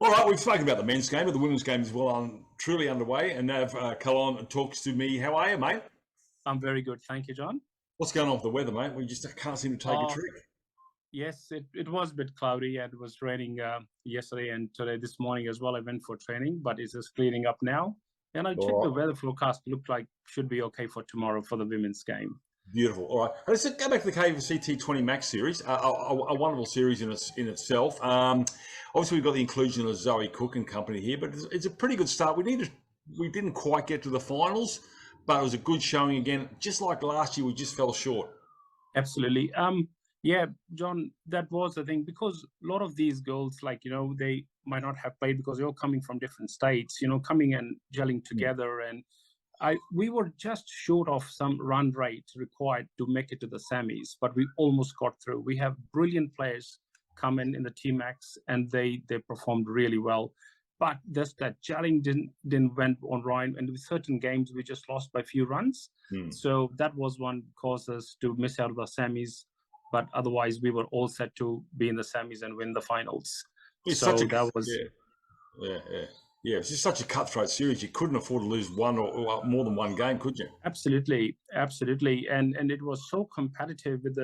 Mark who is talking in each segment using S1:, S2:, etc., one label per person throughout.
S1: All right, we've spoken about the men's game, but the women's game is truly underway. And Nav Kahlon talks to me. How are you, mate?
S2: I'm very good. Thank you, John.
S1: What's going on with the weather, mate? We just can't seem to take a
S2: Uh,
S1: trick.
S2: yes, it was a bit cloudy and it was raining yesterday and today, this morning as well. I went for training, but it's just clearing up now. And I checked the
S1: All right,
S2: weather forecast. Looked like should be okay for tomorrow for the women's game.
S1: beautiful. All right, let's go back to the KFC T20 Max series, a wonderful series in itself. Obviously, we've got the inclusion of Zoe Cook and company here, but it's a pretty good start. We didn't quite get to the finals, but it was a good showing again. Just like last year, we just fell short.
S2: Absolutely. Yeah, John, that was the thing because a lot of these girls, like, they might not have played because they're all coming from different states, coming and gelling together. And we were just short of some run rate required to make it to the semis, but we almost got through. We have brilliant players come in the T Max, and they performed really well. But just that gelling didn't went on right, and with certain games we just lost by a few runs. So that was one cause us to miss out of the semis. But otherwise, we were all set to be in the semis and win the finals.
S1: It's
S2: So
S1: such a
S2: that was
S1: yeah. It's just such a cutthroat series. You couldn't afford to lose one or more than one game, could you?
S2: absolutely, and it was so competitive with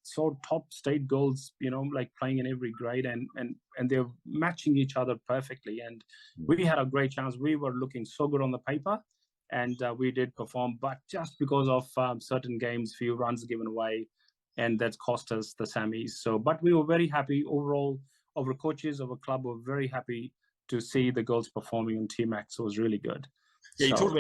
S2: so top state goals, like playing in every grade, and they're matching each other perfectly. And we had a great chance. We were looking so good on the paper, and we did perform, but just because of certain games, few runs given away, and that's cost us the semis. So, but we were very happy overall. Our coaches, our club were very happy to see the girls performing on Team Max. It was really good.
S1: Yeah,
S2: So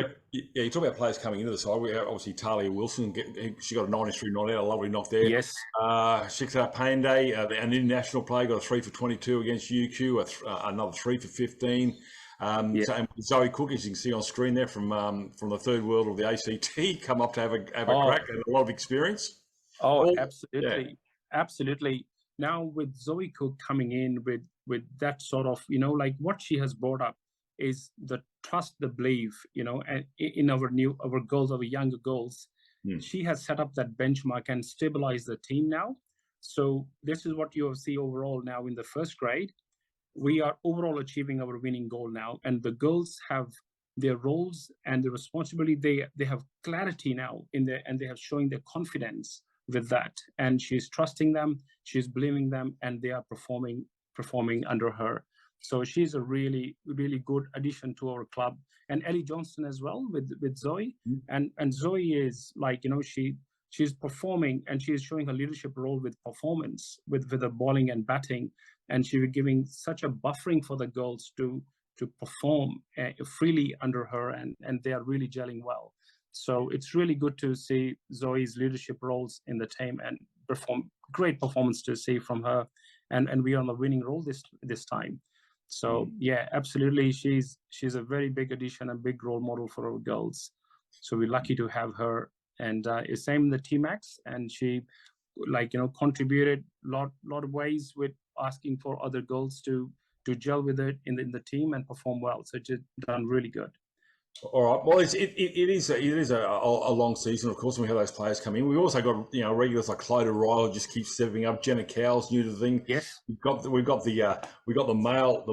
S1: you talk about players coming into the side. We obviously Talia Wilson. She got a 93 not out, a lovely knock there.
S2: yes,
S1: Shiksa Pande, an international player, got a 3 for 22 against UQ, another 3 for 15.
S2: yeah.
S1: So, and Zoe Cook, as you can see on screen there from the third world of the ACT, come up to have a crack and a lot of experience.
S2: Oh,
S1: Yeah.
S2: absolutely. Now with Zoe Cook coming in with that sort of, like what she has brought up is the trust, the belief, and in our girls, our younger girls. She has set up that benchmark and stabilized the team now. So this is what you see overall now in the first grade. We are overall achieving our winning goal now, and the girls have their roles and the responsibility. They have clarity now in there, and they have showing their confidence with that. And she's trusting them, she's believing them, and they are performing under her. So she's a really, really good addition to our club. And Ellie Johnston as well with Zoe. And Zoe is like, she's performing and she's showing a leadership role with performance, with the bowling and batting. And she was giving such a buffering for the girls to perform freely under her, and they are really gelling well. So it's really good to see Zoe's leadership roles in the team and great performance to see from her, and we are on the winning role this time. So yeah, absolutely, she's a very big addition, a big role model for our girls. So we're lucky to have her, and same in the T-Max, and she contributed lot of ways with asking for other girls to gel with it in the team and perform well. So it's done really good.
S1: All right. Well, it is a long season, of course, and we have those players come in. We've also got regulars like Clyde O'Reilly just keeps stepping up. Jenna Cowell's new to the thing.
S2: Yes.
S1: We've got the male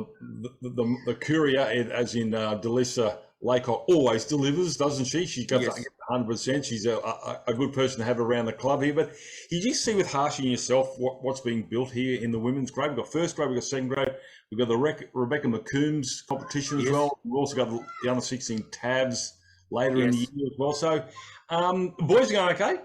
S1: the courier, as in Delissa Laycock always delivers, doesn't she? She got 100%. She's a good person to have around the club here. But you just see with Harshy and yourself what's being built here in the women's grade. We've got first grade, we've got second grade. We've got the Rebecca McCombs competition as well. We've also got the under 16 tabs later in the year as well. So boys are going okay,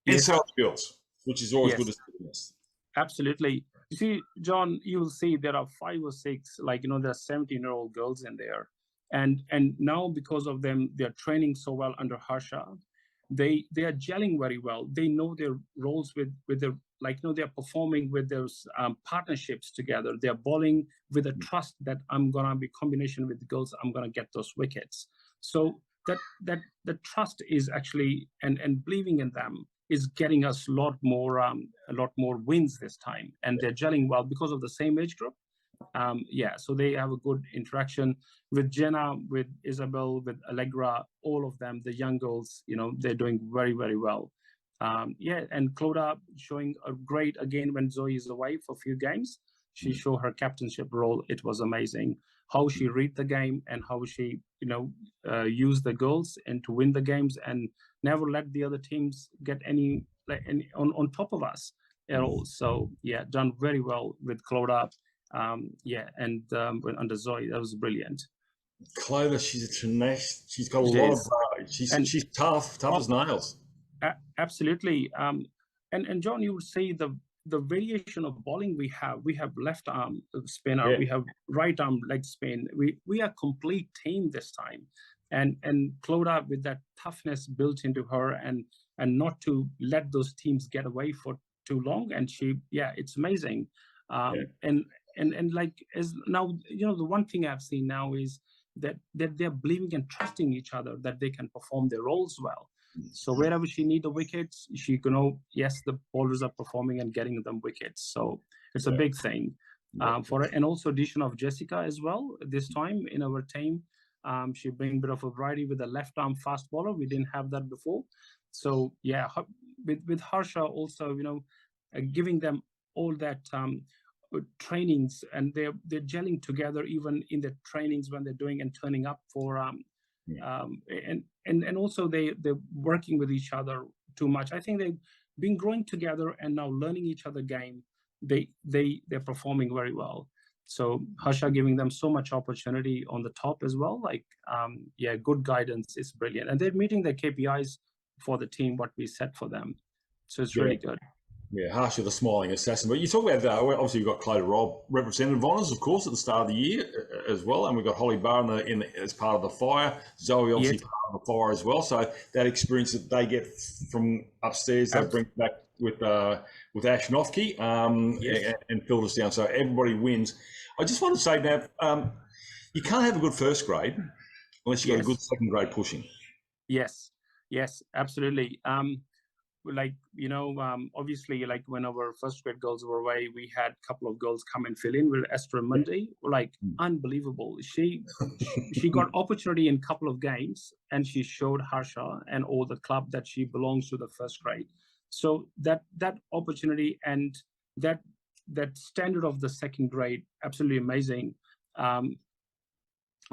S1: and so are the girls, which is always good to see.
S2: Absolutely. You see, John, you'll see there are 5 or 6, there are 17-year-old girls in there. And now because of them, they're training so well under Harsha. They are gelling very well. They know their roles with their, they're performing with those partnerships together. They're bowling with a trust that I'm going to be combination with the girls. I'm going to get those wickets. So that the trust is actually, and believing in them is getting us a lot more wins this time. And they're gelling well because of the same age group. So they have a good interaction with Jenna, with Isabel, with Allegra, all of them, the young girls, they're doing very, very well. And Clodagh showing a great, again, when Zoe is away for a few games. she showed her captainship role. It was amazing how she read the game and how she, used the goals and to win the games and never let the other teams get any on top of us at all. So yeah, done very well with Clodagh. Under Zoe, that was brilliant.
S1: Clover, she's a tenacious. She's got a
S2: She
S1: lot
S2: is.
S1: of. She's tough as nails.
S2: Absolutely. And John, you would say the variation of bowling we have left arm spinner, we have right arm leg spin. We are complete team this time, and Clodagh with that toughness built into her, and not to let those teams get away for too long. And it's amazing. And like as now, the one thing I've seen now is that they're believing and trusting each other that they can perform their roles well. So wherever she need the wickets, she yes, the bowlers are performing and getting them wickets. So it's a big thing for it. And also addition of Jessica as well this time in our team. She brings a bit of a variety with a left arm fast bowler. We didn't have that before. So yeah, with Harsha also, giving them all that trainings, and they're gelling together even in the trainings when they're doing and turning up for and also they're working with each other too much. I think they've been growing together and now learning each other game. They're performing very well. So Harsha giving them so much opportunity on the top as well. Good guidance is brilliant, and they're meeting the KPIs for the team what we set for them. So it's really good.
S1: Yeah, Harsha, the smiling assassin. But you talk about, obviously, you've got Clay Rob, representative of honours, of course, at the start of the year as well. And we've got Holly Barr as part of the fire. Zoe, obviously, part of the fire as well. So that experience that they get from upstairs, they bring back with Ash Nofke and filter us down. So everybody wins. I just want to say now, you can't have a good first grade unless you've got a good second grade pushing.
S2: Yes, absolutely. Obviously, like when our first grade girls were away, we had a couple of girls come and fill in with Esther Monday. Unbelievable. She got opportunity in a couple of games, and she showed Harsha and all the club that she belongs to the first grade. So that opportunity and that standard of the second grade, absolutely amazing.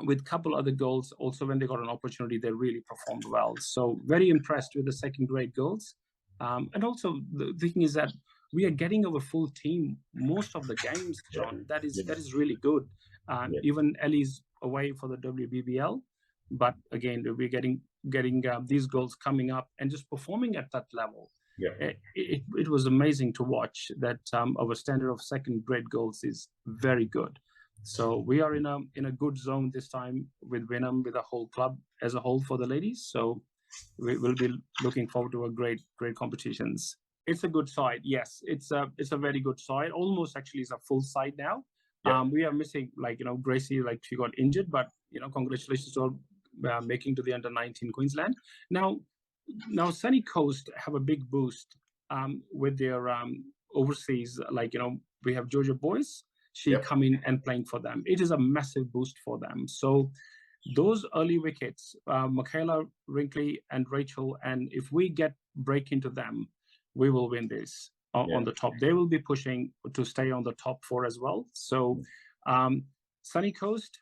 S2: With a couple other girls, also when they got an opportunity, they really performed well. So very impressed with the second grade girls. And also the thing is that we are getting our full team most of the games, John. That is really good. Even Ellie's away for the WBBL, but again we're getting these girls coming up and just performing at that level. It was amazing to watch that. Our standard of second grade girls is very good. So we are in a good zone this time with Wynnum, with the whole club as a whole for the ladies. So we will be looking forward to a great competitions. It's a good side. Yes, it's a very good side. Almost actually is a full side now. We are missing Gracie, she got injured, but congratulations to making to the under-19 Queensland. Now Sunny Coast have a big boost with their overseas. We have Georgia Boyce. She come in and playing for them. It is a massive boost for them. So those early wickets, Michaela, Wrinkley, and Rachel, and if we break into them, we will win this on the top. They will be pushing to stay on the top 4 as well. So Sunny Coast,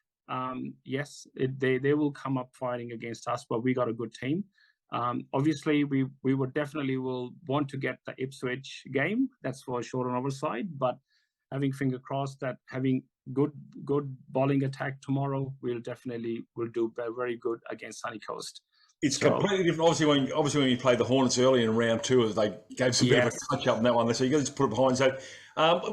S2: yes, they will come up fighting against us, but we got a good team. Obviously, we would definitely will want to get the Ipswich game. That's for sure on our side, but having finger crossed that having good bowling attack tomorrow, will do very good against Sunny Coast.
S1: It's completely different. Obviously, when you played the Hornets early in round 2, they gave some bit of a touch up in that one. So you got to just put it behind. So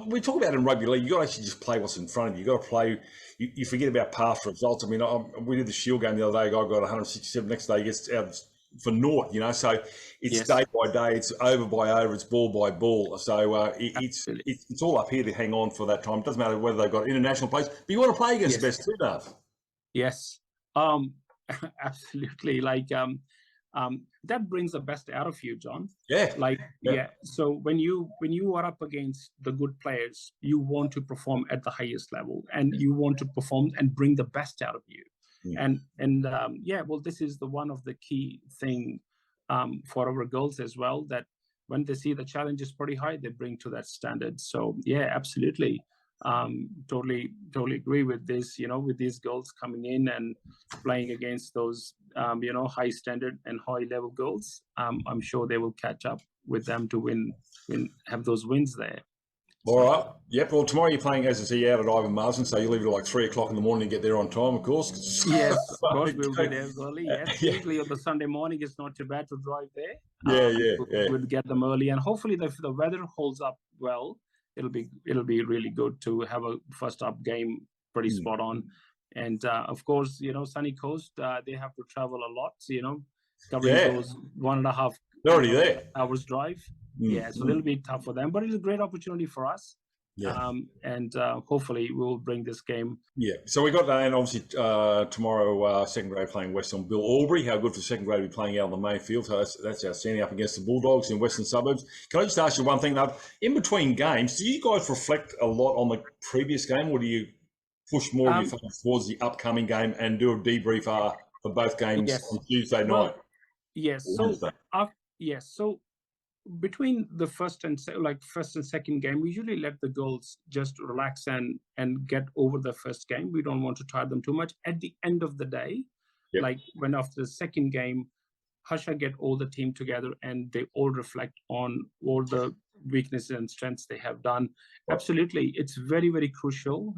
S1: we talk about it in rugby league. You got to actually just play what's in front of you. You got to play. You forget about past results. I mean, we did the Shield game the other day. A guy got 167. Next day he gets out for naught. So it's day by day. It's over by over. It's ball by ball. So it's all up here to hang on for that time. It doesn't matter whether they've got international players, but you want to play against the best too, Dave.
S2: Yes. Absolutely. That brings the best out of you, John. So when you are up against the good players, you want to perform at the highest level, and you want to perform and bring the best out of you. This is one of the key thing for our girls as well, that when they see the challenge is pretty high, they bring to that standard. So absolutely. Totally agree with this. With these girls coming in and playing against those, high standard and high level girls, I'm sure they will catch up with them to have those wins there.
S1: All right. Yep. Well, tomorrow you're playing, as I say, out at Ivan Marsden, so you leave it at like 3 o'clock in the morning to get there on time, of course.
S2: Yes, of course, we'll be there early. Yes, usually on the Sunday morning, it's not too bad to drive there. We'll get them early, and hopefully, if the weather holds up well, it'll be really good to have a first up game pretty spot on. And of course, Sunny Coast, they have to travel a lot. Covering those 1.5
S1: They're already there.
S2: hours drive. Yeah, so it'll be tough for them, but it's a great opportunity for us.
S1: Yeah.
S2: And hopefully we'll bring this game.
S1: Yeah. So we got that, and obviously tomorrow, second grade playing Western Bill Albury. How good for second grade to be playing out on the main field. So that's outstanding up against the Bulldogs in Western Suburbs. Can I just ask you one thing, though? In between games, do you guys reflect a lot on the previous game, or do you push more of your focus towards the upcoming game and do a debrief for both games on Tuesday night?
S2: Yes. So between the first and second game, we usually let the girls just relax and get over the first game. We don't want to tire them too much. At the end of the day, like when after the second game, Harsha get all the team together and they all reflect on all the weaknesses and strengths they have done. Absolutely, it's very, very crucial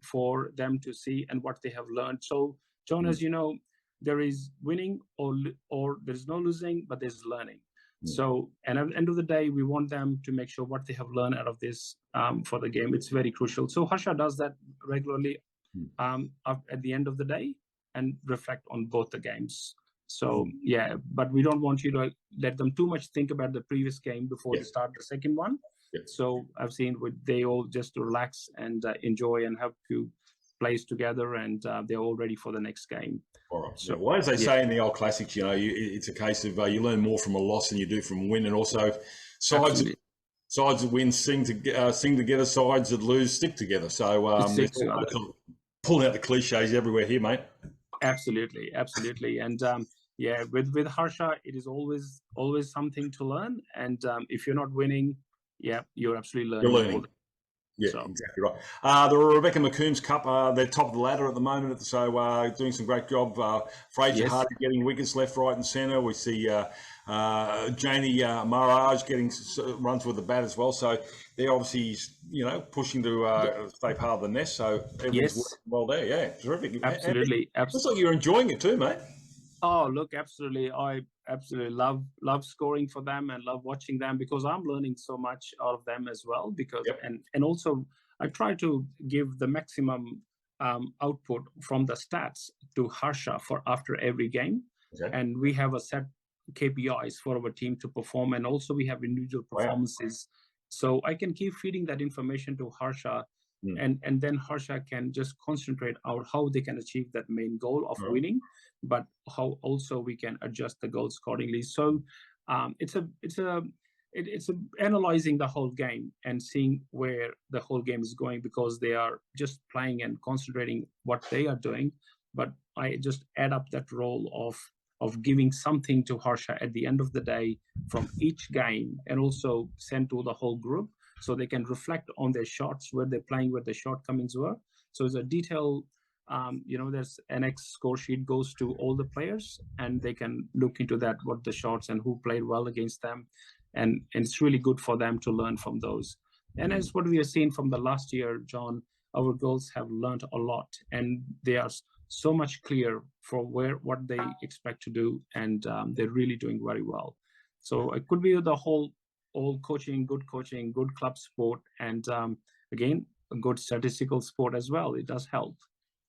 S2: for them to see and what they have learned. So, John, as you know, there is winning or there's no losing, but there's learning. So, and at the end of the day, we want them to make sure what they have learned out of this for the game. It's very crucial. So Harsha does that regularly at the end of the day and reflect on both the games. So, but we don't want you to let them too much think about the previous game before they start the second one. So I've seen they all just relax and enjoy and have to plays together, and they're all ready for the next game.
S1: All right. So, well, as they say in the old classics, it's a case of you learn more from a loss than you do from a win, and also sides that win sing together, sides that lose stick together. So pulling out the cliches everywhere here, mate.
S2: Absolutely, and with Harsha, it is always something to learn, and if you're not winning, you're absolutely learning.
S1: You're learning. Yeah, so, exactly right. The Rebecca McCombs Cup, they're top of the ladder at the moment, so doing some great job. Fraser Hardy getting wickets left, right and centre. We see Janie Maraj getting runs with the bat as well. So they're obviously, pushing to stay part of the nest. So everything's working well there. Yeah, terrific.
S2: Absolutely.
S1: Looks like you're enjoying it too, mate.
S2: Oh, look, absolutely. I absolutely love scoring for them and love watching them because I'm learning so much out of them as well. Because and also I try to give the maximum output from the stats to Harsha for after every game. And we have a set KPIs for our team to perform, and also we have individual performances. So I can keep feeding that information to Harsha. And then Harsha can just concentrate on how they can achieve that main goal of winning, but how also we can adjust the goals accordingly. So it's analyzing the whole game and seeing where the whole game is going, because they are just playing and concentrating what they are doing. But I just add up that role of giving something to Harsha at the end of the day from each game, and also send to the whole group, so they can reflect on their shots, where they're playing, where the shortcomings were. So it's a detailed, there's an X score sheet goes to all the players, and they can look into that, what the shots and who played well against them. And it's really good for them to learn from those. And as what we have seen from the last year, John, our girls have learned a lot, and they are so much clear for what they expect to do, and they're really doing very well. So it could be the all coaching, good club sport, and again, a good statistical sport as well. It does help.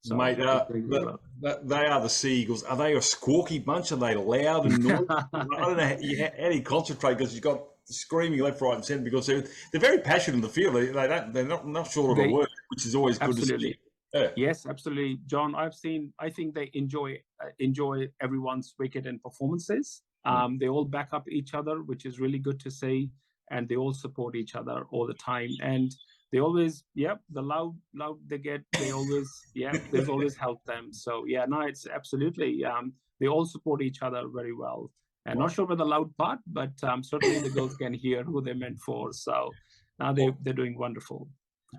S2: So,
S1: mate, they are the Seagulls. Are they a squawky bunch? Are they loud and noisy? I don't know how do you concentrate, because you've got screaming left, right and centre, because they're very passionate in the field. They're not short of a word, which is always good to see. Yeah.
S2: Yes, absolutely, John. I think they enjoy everyone's wicket and performances. They all back up each other, which is really good to see, and they all support each other all the time. And they always, the loud they get, there's always help them. So it's absolutely, they all support each other very well. And not sure about the loud part, but certainly the girls can hear who they're meant for. So now they're doing wonderful.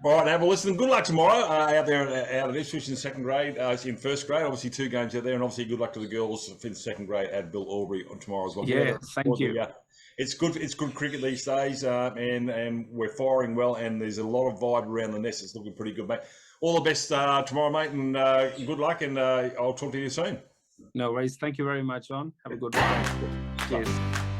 S1: All right, have a listen. Good luck tomorrow out there out of Ipswich in second grade, in first grade. Obviously, 2 games out there, and obviously good luck to the girls for the second grade at Bill Aubrey on tomorrow as well.
S2: Yeah, thank you.
S1: It's good. It's good cricket these days, and we're firing well, and there's a lot of vibe around the nest. It's looking pretty good, mate. All the best tomorrow, mate, and good luck. And I'll talk to you soon.
S2: No worries. Thank you very much, John. Have a good one. Cheers.